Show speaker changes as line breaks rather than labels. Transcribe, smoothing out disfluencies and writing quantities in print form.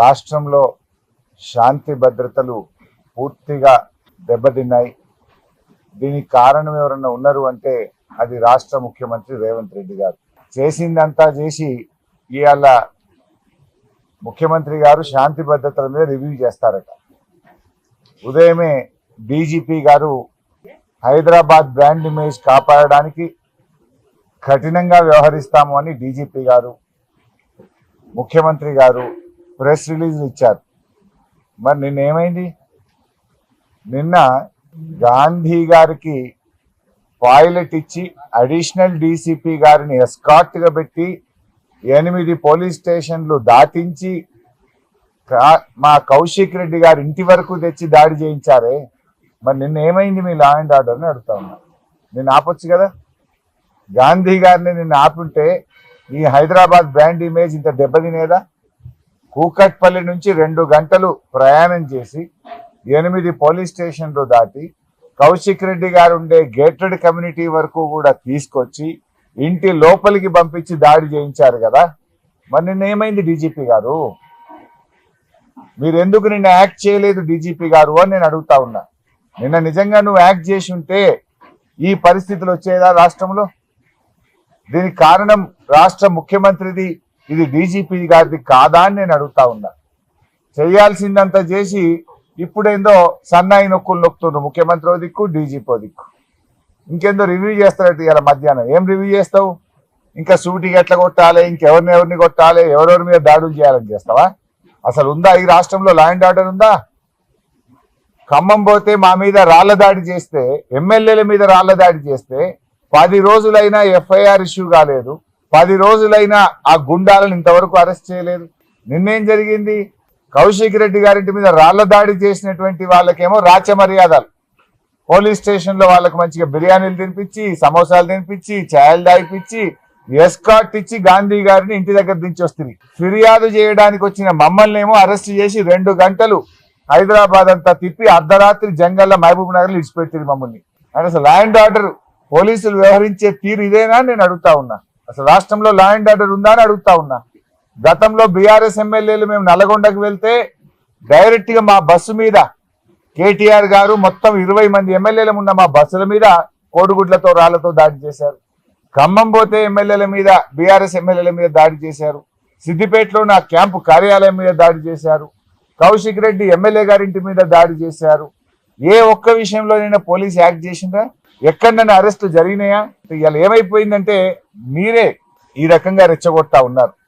రాష్ట్రంలో శాంతి భద్రతలు పూర్తిగా దెబ్బతిన్నాయి. దీనికి కారణం ఎవరన్నా ఉన్నారు అంటే అది రాష్ట్ర ముఖ్యమంత్రి రేవంత్ రెడ్డి గారు. చేసిందంతా చేసి ఇవాళ ముఖ్యమంత్రి గారు శాంతి భద్రతల మీద రివ్యూ చేస్తారట. ఉదయమే డీజీపీ గారు హైదరాబాద్ బ్రాండ్ ఇమేజ్ కాపాడడానికి కఠినంగా వ్యవహరిస్తాము అని డీజీపీ గారు, ముఖ్యమంత్రి గారు ప్రెస్ రిలీజ్ ఇచ్చారు. మరి నిన్నేమైంది? నిన్న గాంధీ గారికి పాయిలెట్ ఇచ్చి అడిషనల్ డీసీపీ గారిని ఎస్కార్ట్గా పెట్టి 8 పోలీస్ స్టేషన్లు దాటించి మా కౌశిక్ రెడ్డి గారి ఇంటి వరకు తెచ్చి దాడి చేయించారే. మరి నిన్న ఏమైంది మీ లా అండ్ ఆర్డర్ని అడుగుతా ఉన్నా. నిన్ను ఆపొచ్చు కదా. గాంధీ గారిని నిన్ను ఆపుంటే ఈ హైదరాబాద్ బ్రాండ్ ఇమేజ్ ఇంత దెబ్బతినేదా? కూకట్పల్లి నుంచి 2 గంటలు ప్రయాణం చేసి 8 పోలీస్ స్టేషన్లు దాటి కౌశిక్ రెడ్డి గారు ఉండే గేటెడ్ కమ్యూనిటీ వరకు కూడా తీసుకొచ్చి ఇంటి లోపలికి పంపించి దాడి చేయించారు కదా. మరి నిన్న ఏమైంది డీజీపీ గారు? మీరు ఎందుకు నిన్న యాక్ట్ చేయలేదు డీజీపీ గారు అని నేను అడుగుతా ఉన్నా. నిన్న నిజంగా నువ్వు యాక్ట్ చేసి ఉంటే ఈ పరిస్థితులు వచ్చేదా రాష్ట్రంలో? దీనికి కారణం రాష్ట్ర ముఖ్యమంత్రిది, ఇది డీజీపీ గారిది కాదా అని నేను అడుగుతా ఉన్నా. చేయాల్సిందంతా చేసి ఇప్పుడేందో సన్నాయి నొక్కులు నొక్కుతుండ్రు. ముఖ్యమంత్రి దిక్కు, డీజీపీ దిక్కు. ఇంకేందో రివ్యూ చేస్తారట ఇలా మధ్యాహ్నం. ఏం రివ్యూ చేస్తావు? ఇంకా సూటికి ఎట్లా కొట్టాలి, ఇంకెవరిని కొట్టాలి, ఎవరెవరి మీద దాడులు చేయాలని చేస్తావా? అసలు ఉందా ఈ రాష్ట్రంలో లా అండ్ ఆర్డర్ ఉందా? ఖమ్మం పోతే మా మీద రాళ్ల దాడి చేస్తే, ఎమ్మెల్యేల మీద రాళ్ల దాడి చేస్తే 10 రోజులైనా ఎఫ్ఐఆర్ ఇష్యూ కాలేదు. 10 రోజులైనా ఆ గుండాలను ఇంతవరకు అరెస్ట్ చేయలేదు. నిన్నేం జరిగింది? కౌశిక్ రెడ్డి గారింటి మీద రాళ్ల దాడి చేసినటువంటి వాళ్ళకేమో రాచ మర్యాదలు. పోలీస్ స్టేషన్లో వాళ్ళకి మంచిగా బిర్యానీలు తినిపించి, సమోసాలు తినిపించి, ఛాయలు దాయిపించి, ఎస్కాట్ ఇచ్చి గాంధీ గారిని ఇంటి దగ్గర దించి వస్తుంది. ఫిర్యాదు చేయడానికి వచ్చిన మమ్మల్ని ఏమో అరెస్ట్ చేసి 2 గంటలు హైదరాబాద్ అంతా తిప్పి అర్ధరాత్రి జంగల్లో మహబూబ్ నగర్లో ఇడిచిపెట్టింది మమ్మల్ని. అంటే అసలు లా అండ్ ఆర్డర్ పోలీసులు వ్యవహరించే తీరు ఇదేనా నేను అడుగుతా ఉన్నా. అసలు రాష్ట్రంలో లా అండ్ ఆర్డర్ ఉందా అని అడుగుతా ఉన్నా. గతంలో బీఆర్ఎస్ ఎమ్మెల్యేలు మేము నల్లగొండకు వెళ్తే డైరెక్ట్ గా మా బస్సు మీద కేటీఆర్ గారు మొత్తం 20 మంది ఎమ్మెల్యేలు ఉన్న మా బస్సుల మీద కోడిగుడ్లతో రాళ్లతో దాడి చేశారు. ఖమ్మం పోతే ఎమ్మెల్యేల మీద, బీఆర్ఎస్ ఎమ్మెల్యేల మీద దాడి చేశారు. సిద్దిపేటలో నా క్యాంపు కార్యాలయం మీద దాడి చేశారు. కౌశిక్ రెడ్డి ఎమ్మెల్యే గారింటి మీద దాడి చేశారు. ఏ ఒక్క విషయంలోనైనా పోలీస్ యాక్ట్ చేసిందా? ఎక్కడైనా అరెస్టు జరిగినాయా? ఇవాళ ఏమైపోయిందంటే మీరే ఈ రకంగా రెచ్చగొడతా ఉన్నారు.